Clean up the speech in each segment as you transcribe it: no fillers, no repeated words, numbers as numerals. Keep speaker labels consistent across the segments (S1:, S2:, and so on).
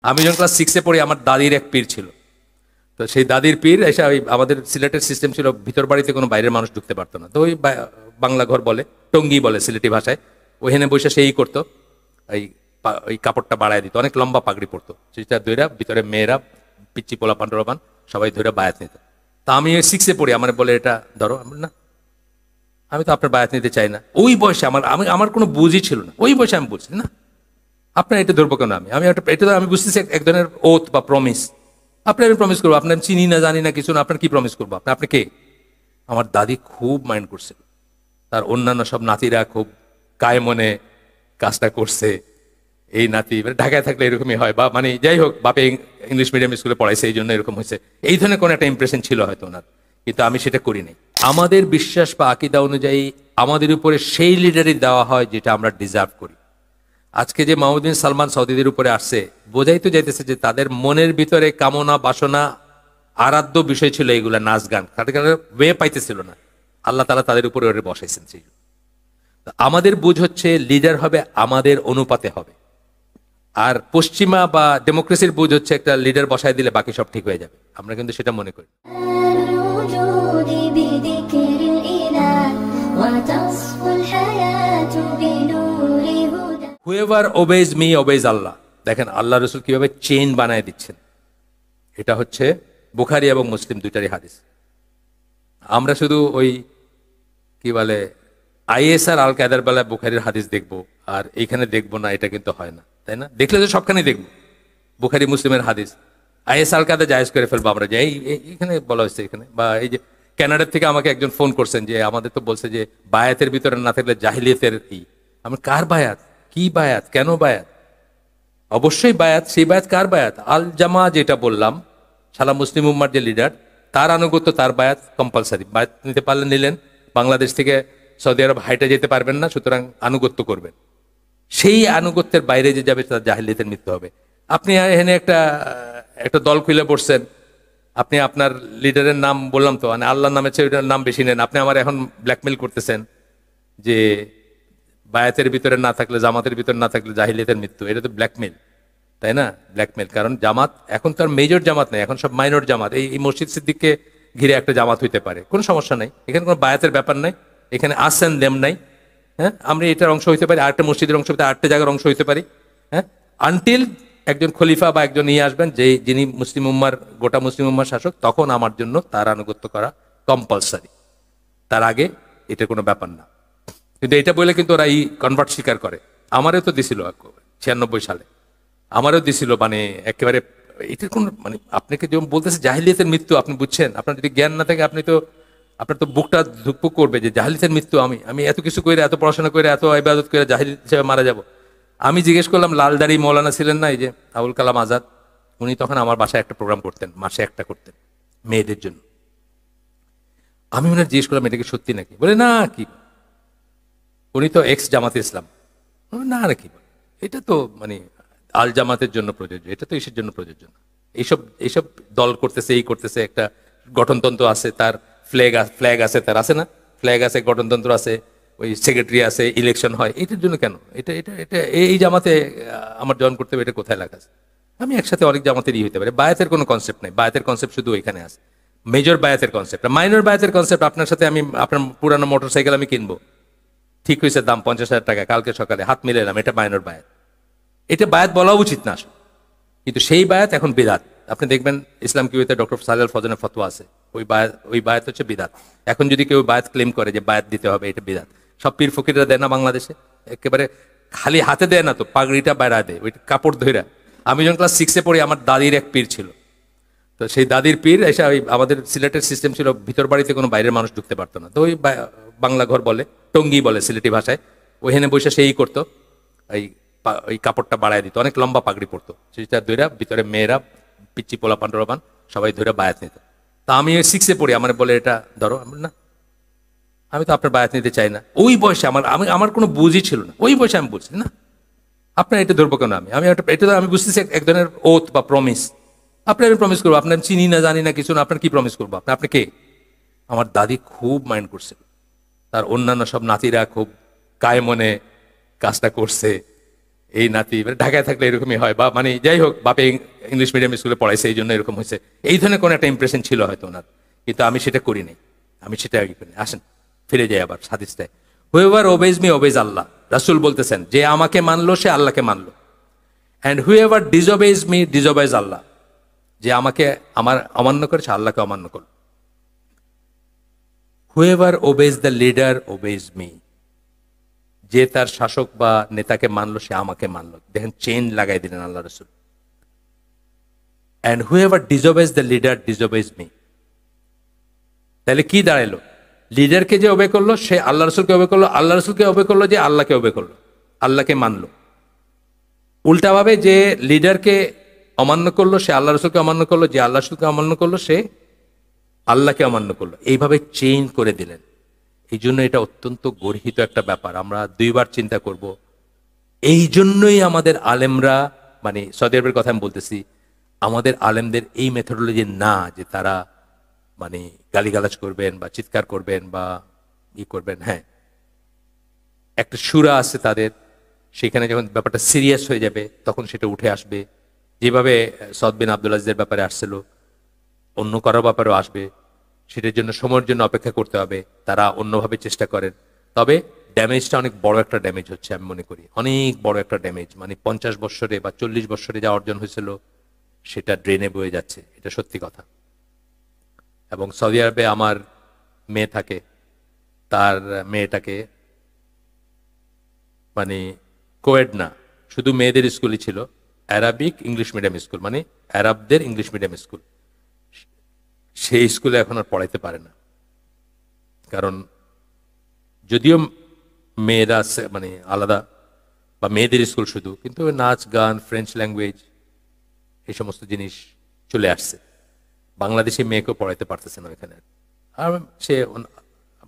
S1: আমি যখন ক্লাস 6-এ পড়ি আমার দাদির এক পীর ছিল। তো সেই দাদির পীর এসে ওই আমাদের সিলেটের সিস্টেম ছিল ভিতর বাড়িতে কোনো বাইরের মানুষ ঢুকতে পারতো না। তো ওই বাংলা ঘর বলে, টঙ্গি বলে সিলেটি ভাষায়, ওইখানে বসে সেই করতো, ওই কাপড়টা বাড়ায় দিত, অনেক লম্বা পাগড়ি পড়তো, সেটা ধইরা ভিতরে মেয়েরা পিচ্চি পোলা পান্ডরবান সবাই ধইরা বায়াত নিত। তা আমি 6-এ পড়ি, আমার বলে এটা ধরো, না আমি তো আপনার বায়াত নিতে চাই না। ওই বয়সে আমার কোনো বুঝই ছিল না, ওই বয়সে আমি বলছি না আপনার এটা ধরবো কেন, আমি এটা তো আমি বুঝতেছি এক ধরনের ওথ বা প্রমিস। আপনি আমি প্রমিস করবো, আপনার চিনি না জানি না কিছু না, আপনার কি প্রমিস করবো, আপনি কে? আমার দাদি খুব মাইন্ড করছিল, তার অন্যান্য সব নাতিরা খুব কায় মনে কাজটা করছে। এই নাতি ঢাকায় থাকলে এরকমই হয়, বা মানে যাই হোক বাপে ইংলিশ মিডিয়াম স্কুলে পড়াইছে এই জন্য এরকম হয়েছে, এই ধরনের কোনো একটা ইমপ্রেশন ছিল হয়তো ওনার, কিন্তু আমি সেটা করি নাই। আমাদের বিশ্বাস বা আকিদা অনুযায়ী আমাদের উপরে সেই লিডারই দেওয়া হয় যেটা আমরা ডিজার্ভ করি। আজকে যে মাহমুদ বিন সালমান সৌদিদের উপরে আসছে, বোঝাই তো যাইতেছে যে তাদের মনের ভিতরে কামনা বাসনা আরাধ্য বিষয় ছিল এগুলা, নাচ গান, ওয়ে পাইতেছিল না, আল্লাহ তাআলা তাদের উপরে ওরে বসাইছেন। সেই আমাদের বুঝ হচ্ছে লিডার হবে আমাদের অনুপাতে হবে, আর পশ্চিমা বা ডেমোক্রেসির বুঝ হচ্ছে একটা লিডার বসায় দিলে বাকি সব ঠিক হয়ে যাবে। আমরা কিন্তু সেটা মনে করি। Whoever obeys me obeys Allah। দেখেন আল্লাহ রসুল কিভাবে চেইন বানায় দিচ্ছেন। এটা হচ্ছে বুখারী এবং মুসলিম দুইটারই হাদিস। আমরা শুধু ওই কি বলে আইএস আর আল কায়দার বেলায় বুখারীর হাদিস দেখবো আর এইখানে দেখবো না, এটা কিন্তু হয় না, তাই না? দেখলে তো সবখানেই দেখবো বুখারী মুসলিমের হাদিস। আইএস আল কায়দা জায়েজ করে ফেলবো আমরা, যে এইখানে বলা হয়েছে এখানে। বা এই যে কানাডার থেকে আমাকে একজন ফোন করছেন যে আমাদের তো বলছে যে বায়াতের ভিতরে না থাকলে জাহিলিয়াতের আমি কার বায়াত, কি বায়াত, কেন বায়াত? অবশ্যই বায়াত, সেই বায়াত কার বায়াত? আল জামা যেটা বললাম, সারা মুসলিম উম্মার যে লিডার তার আনুগত্য, তার বায়াত কম্পালসারি। বায়াত নিতে পারলে নিলেন, বাংলাদেশ থেকে সৌদি আরব হাইটে যেতে পারবেন না, সুতরাং আনুগত্য করবেন। সেই আনুগত্যের বাইরে যে যাবে তার জাহিলিয়াতের মৃত্যু হবে। আপনি এখানে একটা দল খুলে পড়ছেন, আপনি আপনার লিডারের নাম বললাম তো, মানে আল্লাহর নামের চেয়ে ওইটার নাম বেশি নেন, আপনি আমার এখন ব্ল্যাকমেল করতেছেন যে বায়াতের ভিতরে না থাকলে, জামাতের ভিতরে না থাকলে জাহিলিয়াতের মৃত্যু। এটা তো ব্ল্যাকমেল, তাই না? ব্ল্যাকমেল। কারণ জামাত এখন তো আর মেজর জামাত নেই, এখন সব মাইনর জামাত। এই মসজিদ সিদ্দিককে ঘিরে একটা জামাত হইতে পারে, কোনো সমস্যা নাই, এখানে কোনো বায়াতের ব্যাপার নাই, এখানে আসেন দেম নাই। হ্যাঁ, আমরা এটার অংশ হইতে পারি, আরেকটা মসজিদের অংশ হইতে, আরেকটা জায়গার অংশ হইতে পারি। হ্যাঁ, আনটিল একজন খলিফা বা একজন নিয়ে আসবেন যিনি মুসলিম উম্মার, গোটা মুসলিম উম্মার শাসক, তখন আমার জন্য তার আনুগত্য করা কম্পালসারি। তার আগে এটা কোনো ব্যাপার না। কিন্তু এটা বলে কিন্তু ওরা এই কনভার্ট স্বীকার করে। আমারও তো দিছিল 96 সালে, আমারও দিছিল, মানে একেবারে এটার কোন মানে আপনাকে যেমন বলতেছে জাহিলিয়াতের মৃত্যু, আপনি বুঝছেন? আপনার যদি জ্ঞান না থাকে আপনার তো বুকটা ধুকপুক করবে যে জাহিলিয়াতের মৃত্যু, আমি এত কিছু করে, এত পড়াশোনা করে, এত ইবাদত করে জাহিল হিসেবে মারা যাব। আমি জিজ্ঞেস করলাম, লালদাড়ি মৌলানা ছিলেন না এই যে আবুল কালাম আজাদ, উনি তখন আমার বাসায় একটা প্রোগ্রাম করতেন, মাসে একটা করতেন মেয়েদের জন্য। আমি ওনার জিজ্ঞেস করলাম এটা কি সত্যি নাকি? বলে না, কি উনি তো এক্স জামাতে ইসলাম। না নাকি, এটা তো মানে আল জামাতের জন্য প্রযোজ্য, এটা তো ইসের জন্য প্রযোজ্য না। এইসব দল করতেছে, এই করতেছে, একটা গঠনতন্ত্র আছে, তার ফ্ল্যাগ আছে, তার আছে না, ফ্ল্যাগ আছে, গঠনতন্ত্র আছে, ওই সেক্রেটারি আছে, ইলেকশন হয়, এটার জন্য কেন? এটা এটা এটা এই জামাতে আমার জয়েন করতে হবে, এটা কোথায় লেখা আছে? আমি একসাথে অনেক জামাতেরই হইতে পারে। বায়াতের কোনো কনসেপ্ট নেই, বায়াতের কনসেপ্ট শুধু ওইখানে আছে, মেজর বায়াতের কনসেপ্ট। মাইনর বায়াতের কনসেপ্ট আপনার সাথে আমি আপনার পুরানো মোটরসাইকেল আমি কিনবো, ঠিক হয়েছে, দাম 50,000 টাকা, কালকে সকালে হাত মিলে এলাম, এটা মাইনর বায়াত। এটা বায়াত বলা উচিত না আসলে, কিন্তু সেই বায়াত এখন বিদাত। আপনি দেখবেন ইসলাম কিউতে ডক্টর সালেহ ফজনের ফতোয়া আছে, ওই বায়াত হচ্ছে বিদাত। এখন যদি কেউ বায়াত ক্লেম করে যে বায়াত দিতে হবে, এটা বিদাত। সব পীর ফকিররা দেয় না বাংলাদেশে, একেবারে খালি হাতে দেয় না তো, পাগড়িটা বাইরা দেয়, ওই কাপড় ধইরা। আমি যখন ক্লাস 6-এ পড়ি আমার দাদির এক পীর ছিল। তো সেই দাদির পীর এসে ওই আমাদের সিলেটের সিস্টেম ছিল ভিতর বাড়িতে কোনো বাইরের মানুষ ঢুকতে পারতো না। তো ওই বাংলা ঘর বলে, টঙ্গি বলে সিলেটি ভাষায়, ওইখানে বসে সেই করতো, ওই কাপড়টা বাড়ায় দিত, অনেক লম্বা পাগড়ি পড়তো, সেটা ধইরা ভিতরে মেয়েরা পিচ্চি পোলা পান্ডরবান সবাই ধইরা বায়াত নিত। তা আমি 6-এ পড়ি, আমার বলে এটা ধরো, না আমি তো আপনার বায়াত নিতে চাই না। ওই বয়সে আমার কোনো বুঝই ছিল না, ওই বয়সে আমি বলছি না আপনার এটা ধরবো কেন, এটা তো আমি বুঝতেছি এক ধরনের ওথ বা প্রমিস। আমি প্রমিস করবো, আপনার চিনি না জানি না কিছু না, আপনার কি প্রমিস করবো, আপনি কে? আমার দাদি খুব মাইন্ড করছিল, তার অন্যান্য সব নাতিরা খুব কায় মনে কাজটা করছে। এই নাতি, মানে ঢাকায় থাকলে এরকমই হয়, বা মানে যাই হোক বাপে ইংলিশ মিডিয়াম স্কুলে পড়াইছে এই জন্য এরকম হয়েছে, এই ধরনের কোনো একটা ইমপ্রেশন ছিল হয়তো ওনার, কিন্তু আমি সেটা করি নাই, আমি সেটা করি। আসেন ফিরে যাই আবার হাদিসটায়, হুয়েভার ওবেজ মি ওবেজ আল্লাহ। রাসূল বলতেছেন যে আমাকে মানলো সে আল্লাহকে মানলো, অ্যান্ড হুয়েভার ডিসওবেজ মি ডিসওবেজ আল্লাহ, যে আমাকে আমার অমান্য করেছে আল্লাহকে অমান্য করলো। Whoever obeys the leader obeys me, যে তার শাসক বা নেতাকে মানলো সে আমাকে মানলো। দেখেন চেইন লাগাই দিলেন আল্লাহ রসুল। And whoever disobeys the leader disobeys me, তাহলে কি দাঁড়াইলো? লিডারকে যে ওবে করলো সে আল্লাহ রসুলকে ওবে করলো, আল্লাহ রসুলকে ওবে করলো যে আল্লাহকে ওবে করলো, আল্লাহকে মানলো। উল্টাভাবে যে লিডারকে অমান্য করলো সে আল্লাহ রসুলকে অমান্য করলো, যে আল্লাহ রসুলকে অমান্য করলো সে আল্লাহকে অমান্য করলো। এইভাবে চেইন করে দিলেন। এই জন্য এটা অত্যন্ত গর্হিত একটা ব্যাপার, আমরা দুইবার চিন্তা করব। এই জন্যই আমাদের আলেমরা, মানে সৌদি আরবের কথা আমি বলতেছি, আমাদের আলেমদের এই মেথোডোলজি না যে তারা মানে গালিগালাজ করবেন বা চিৎকার করবেন বা করবেন। হ্যাঁ, একটা সুরা আছে তাদের, সেখানে যখন ব্যাপারটা সিরিয়াস হয়ে যাবে তখন সেটা উঠে আসবে। যেভাবে সদ বিন আব্দুল আজিজের ব্যাপারে আসছিল, অন্য কারো ব্যাপারেও আসবে। সেটার জন্য সময়ের জন্য অপেক্ষা করতে হবে, তারা অন্যভাবে চেষ্টা করেন। তবে ড্যামেজটা অনেক বড় একটা ড্যামেজ হচ্ছে, আমি মনে করি অনেক বড় একটা ড্যামেজ। মানে 50 বছরে বা 40 বছরে যা অর্জন হয়েছিল সেটা ড্রেনে বয়ে যাচ্ছে, এটা সত্যি কথা। এবং সৌদি আরবে আমার মেয়ে থাকে, তার মেয়েটাকে মানে কোয়েড না, শুধু মেয়েদের স্কুলই ছিল, অ্যারাবিক ইংলিশ মিডিয়াম স্কুল, মানে অ্যারাবদের ইংলিশ মিডিয়াম স্কুল। সেই স্কুলে এখন আর পড়াইতে পারে না, কারণ যদিও মেয়েরা মানে আলাদা বা মেয়েদের স্কুল শুধু, কিন্তু নাচ গান ফ্রেঞ্চ ল্যাঙ্গুয়েজ এই সমস্ত জিনিস চলে আসছে। বাংলাদেশি মেয়েকেও পড়াইতে পারতেছে না ওইখানে। আর সে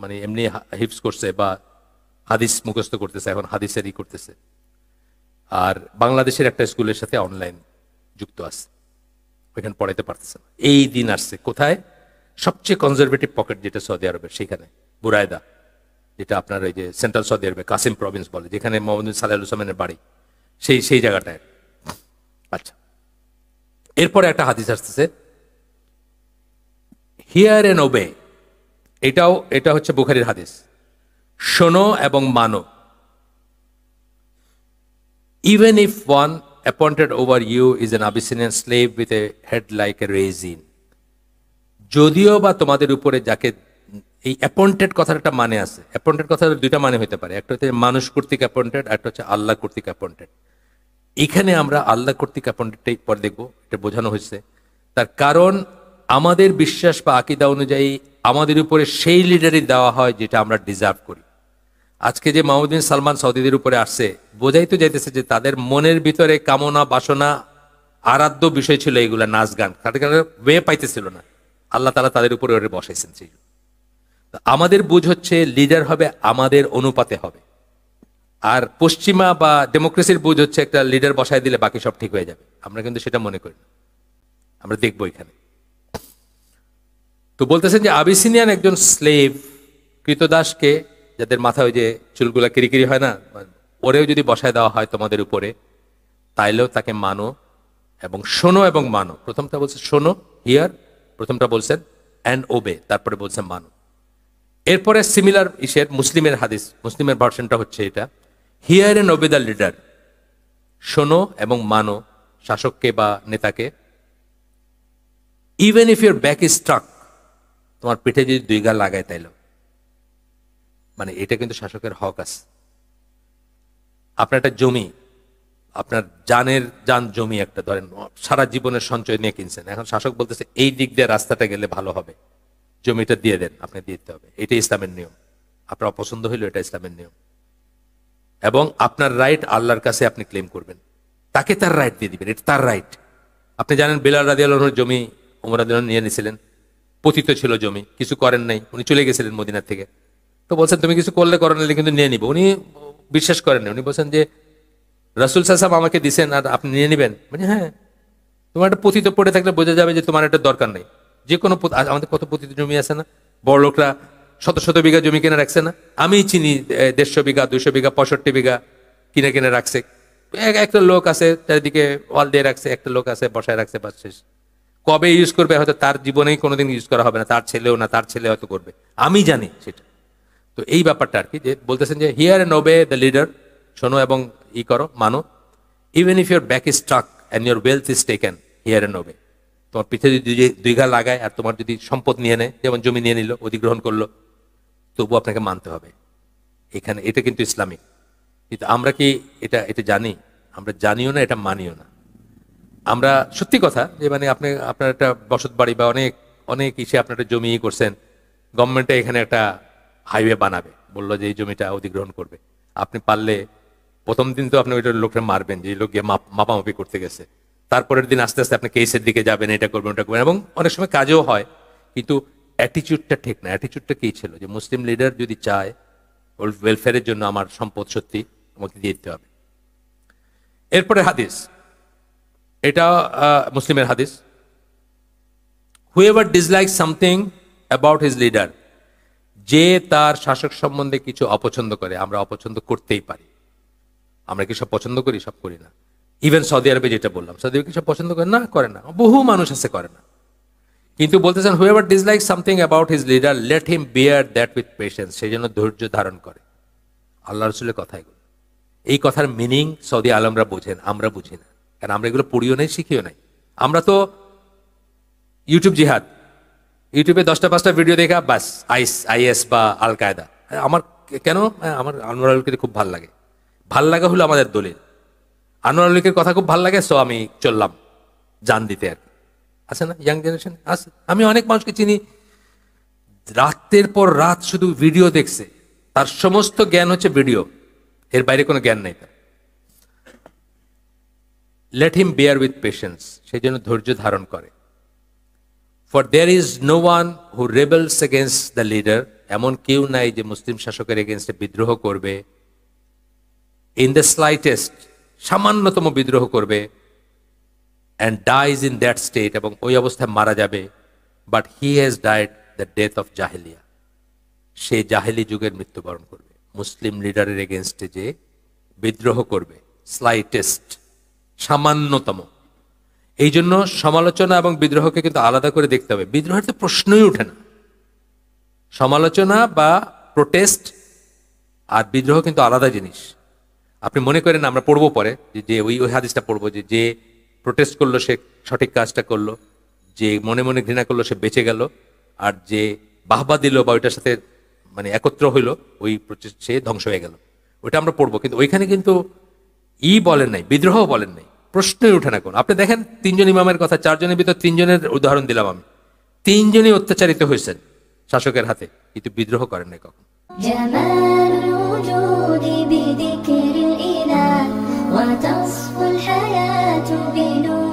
S1: মানে এমনি হিফস করছে বা হাদিস মুখস্থ করতেছে, এখন হাদিসেরই করতেছে। আর বাংলাদেশের একটা স্কুলের সাথে অনলাইন যুক্ত আছে, ওইখানে পড়াইতে পারতেছে না। এই দিন আসছে কোথায়? সবচেয়ে কনজারভেটিভ পকেট যেটা সৌদি আরবের, সেখানে বুরায়দা, যেটা আপনার ওই যে সেন্ট্রাল সৌদি আরবে কাসিম প্রভিন্স বলে, যেখানে মোহাম্মদ সাল্লাহ হুসাইনের বাড়ি, সেই জায়গাটায়। আচ্ছা, এরপরে একটা হাদিস আসতেছে, হিয়ার এন্ড ওবে। এটা হচ্ছে বুখারীর হাদিস। শোনো এবং মানো। Even if one appointed over you is an Abyssinian slave with a head like a raisin, যদিও বা তোমাদের উপরে যাকে, এই অ্যাপয়েন্টেড কথার একটা মানে আছে। অ্যাপয়েন্টেড কথার দুইটা মানে হতে পারে, একটা হচ্ছে মানুষ কর্তৃক অ্যাপয়েন্টেড, একটা হচ্ছে আল্লাহ কর্তৃক অ্যাপয়েন্টেড। এখানে আমরা আল্লাহ কর্তৃক অ্যাপয়েন্টেডটাই পরে দেখবো, এটা বোঝানো হয়েছে। তার কারণ আমাদের বিশ্বাস বা আকীদা অনুযায়ী আমাদের উপরে সেই লিডারই দেওয়া হয় যেটা আমরা ডিজার্ভ করি। আজকে যে মাহমুদ বিন সালমান সৌদিদের উপরে আসছে, বোঝাই তো যাইতেছে যে তাদের মনের ভিতরে কামনা বাসনা আরাধ্য বিষয় ছিল এগুলা, নাচ গান, তাদের ওয়ে পাইতেছিল না, আল্লাহ তাআলা তাদের উপরে ওরে বসাইছেন। সেই আমাদের বুঝ হচ্ছে লিডার হবে আমাদের অনুপাতে হবে, আর পশ্চিমা বা ডেমোক্রেসির বুঝ হচ্ছে একটা লিডার বসায় দিলে বাকি সব ঠিক হয়ে যাবে। আমরা কিন্তু সেটা মনে করি না, আমরা দেখবো এখানে। তো বলতেছেন যে আবিসিনিয়ান একজন স্লেভ, কৃতদাসকে, যাদের মাথায় ওই যে চুলগুলা কিরিকিরি হয় না, ওরেও যদি বসায় দেওয়া হয় তোমাদের উপরে, তাইলেও তাকে মানো এবং শোনো এবং মানো। প্রথমটা বলছে শোনো, হিয়ার, প্রথমটা বলছেন অ্যান্ড ওবে, তারপরে বলছেন মানো। এরপরে সিমিলার মুসলিমের হাদিস, মুসলিমের ভার্সনটা হচ্ছে এটা, hear and obey the leader, শোনো এবং মানো শাসককে বা নেতাকে। Even if your back is struck, তোমার পিঠে যদি দুই গা লাগায় তাইলেও, মানে এটা কিন্তু শাসকের হক আছে। আপনার একটা জমি, আপনার জান জমি একটা, ধরেন সারা জীবনের সঞ্চয় নিয়ে কিনছেন, এখন শাসক বলতেছে এই দিক দিয়ে রাস্তাটা গেলে ভালো হবে, জমিটা দিয়ে দেন, আপনি দিয়ে দিতে হবে। এটা ইসলামের নিয়ম, আপনার অপছন্দ হইলো, এটা ইসলামের নিয়ম। এবং আপনার রাইট আল্লাহর কাছে আপনি ক্লেম করবেন, তাকে তার রাইট দিয়ে দিবেন, এটা তার রাইট। আপনি জানেন বেলাল রাদিয়াল্লাহু আনহুর জমি ওমর রাদিয়াল্লাহু আনহু নিয়ে নিয়েছিলেন, পতিত ছিল জমি, কিছু করেন নাই, উনি চলে গেছিলেন মদিনা থেকে। তো বলছেন তুমি কিছু করলে করো না, কিন্তু নিয়ে নিব। উনি বিশ্বাস করেন না, উনি বলছেন যে রাসূল সাল্লাল্লাহু আলাইহি ওয়াসাল্লাম আমাকে দিছেন আর আপনি নিয়ে নেবেন। মানে হ্যাঁ, তোমার একটা পতিত পড়ে থাকলে বোঝা যাবে যে তোমার একটা দরকার নেই। যে কোনো আমাদের কত পতিত জমি আছে না, বড় লোকরা শত শত বিঘা জমি কিনে রাখছে না, আমি চিনি 150 বিঘা 200 বিঘা 65 বিঘা কিনে রাখছে, একটা লোক আছে চারিদিকে ওয়াল দিয়ে রাখছে, একটা লোক আছে বসায় রাখছে, বাস শেষ। কবে ইউজ করবে হয়তো তার জীবনেই কোনোদিন ইউজ করা হবে না, তার ছেলেও না, তার ছেলে হয়তো করবে, আমি জানি সেটা। তো এই ব্যাপারটা আর কি, যে বলতেছেন যে hear and obey the leader, শোনো এবং ই করো, মানো। Even if your back is struck and your wealth is taken, hear and obey. তোমার পিঠে যদি দুই ঘা লাগায় আর তোমার যদি সম্পদ নিয়ে নেয়, যেমন জমি নিয়ে নিল, অধিগ্রহণ করলো, তবু আপনাকে মানতে হবে। এখানে এটা কিন্তু ইসলামিক। কিন্তু আমরা কি এটা এটা জানি? আমরা জানিও না, এটা মানিও না। আমরা সত্যি কথা যে মানে আপনি আপনার একটা বসত বাড়ি বা অনেক অনেক ইসে আপনার একটা জমি করছেন, গভর্নমেন্টে এখানে একটা হাইওয়ে বানাবে, বললো যে এই জমিটা অধিগ্রহণ করবে। আপনি পারলে প্রথম দিন তো আপনি ওইটা লোকটা মারবেন, যে লোক গিয়ে মাপামাপি করতে গেছে। তারপরের দিন আস্তে আস্তে আপনি কেসের দিকে যাবেন, এটা করবেন ওটা করবেন, এবং অনেক সময় কাজেও হয়। কিন্তু অ্যাটিচিউডটা ঠিক না। অ্যাটিচিউডটা কি ছিল? যে মুসলিম লিডার যদি চায় ওর ওয়েলফেয়ারের জন্য আমার সম্পদ সত্যি আমাকে দিয়ে দিতে হবে। এরপরে হাদিস, এটা মুসলিমের হাদিস, whoever dislike something about his leader, যে তার শাসক সম্বন্ধে কিছু অপছন্দ করে, আমরা অপছন্দ করতেই পারি। আমরা কি সব পছন্দ করি? সব করি না। ইভেন সৌদি আরবে যেটা বললাম, সৌদি আরবে কি সব পছন্দ করে না? করে না। বহু মানুষ আছে করে না। কিন্তু বলতেছেন whoever dislike something about his leader let him bear that with patience, সেই জন্য ধৈর্য ধারণ করে। আল্লাহ রসুলের কথা এগুলো। এই কথার মিনিং সৌদি আলমরা বোঝেন, আমরা বুঝি না, কারণ আমরা এগুলো পড়িও নাই, শিখিও নাই। আমরা তো ইউটিউব জিহাদ, ইউটিউবে 10টা-5টা ভিডিও দেখা বাস আইএস বা আল কায়দা। আমার কেন? আমার আনোয়ার আলীকে খুব ভাল লাগে, ভাল লাগা হলো আমাদের দলিল। আনোয়ার আলীকে কথা খুব ভাল লাগে, সো আমি চললাম জান দিতে আর কি। আছে না ইয়াং জেনারেশন? আছে। আমি অনেক মানুষকে চিনি, রাতের পর রাত শুধু ভিডিও দেখছে, তার সমস্ত জ্ঞান হচ্ছে ভিডিও, এর বাইরে কোনো জ্ঞান নেই তার। Let him bear with patience, সেই জন্য ধৈর্য ধারণ করে। For there is no one who rebels against the leader, এমন কেউ নাই যে মুসলিম শাসকের এগেনস্টে বিদ্রোহ করবে। ইন দ্য স্লাইটেস্ট, সামান্যতম বিদ্রোহ করবে। And dies in that state, এবং ওই অবস্থায় মারা যাবে। But he has died the death of জাহেলিয়া, সে জাহেলি যুগের মৃত্যুবরণ করবে। মুসলিম লিডারের এগেনস্টে যে বিদ্রোহ করবে, স্লাইটেস্ট, সামান্যতম। এই জন্য সমালোচনা এবং বিদ্রোহকে কিন্তু আলাদা করে দেখতে হবে। বিদ্রোহের তো প্রশ্নই ওঠে না। সমালোচনা বা প্রোটেস্ট আর বিদ্রোহ কিন্তু আলাদা জিনিস। আপনি মনে করেন, আমরা পড়বো পরে যে ওই হাদিসটা পড়বো, যে প্রোটেস্ট করলো সে সঠিক কাজটা করলো, যে মনে মনে ঘৃণা করলো সে বেঁচে গেল, আর যে বাহবা দিল বা ওইটার সাথে মানে একত্র হইলো, ওই সে ধ্বংস হয়ে গেল। ওইটা আমরা পড়বো। কিন্তু ওইখানে কিন্তু বলেন নাই, বিদ্রোহ বলেন নাই, প্রশ্নই উঠে না কোন। আপনি দেখেন 3জন ইমামের কথা, 4জনের ভিতর 3জনের উদাহরণ দিলাম আমি, 3জনই অত্যাচারিত হয়েছেন শাসকের হাতে, কিন্তু বিদ্রোহ করেন নাই কখন। জামালুল উজুদি বিযিকরিল ইলাহ ওয়া তাসফুল হায়াতু বিনূর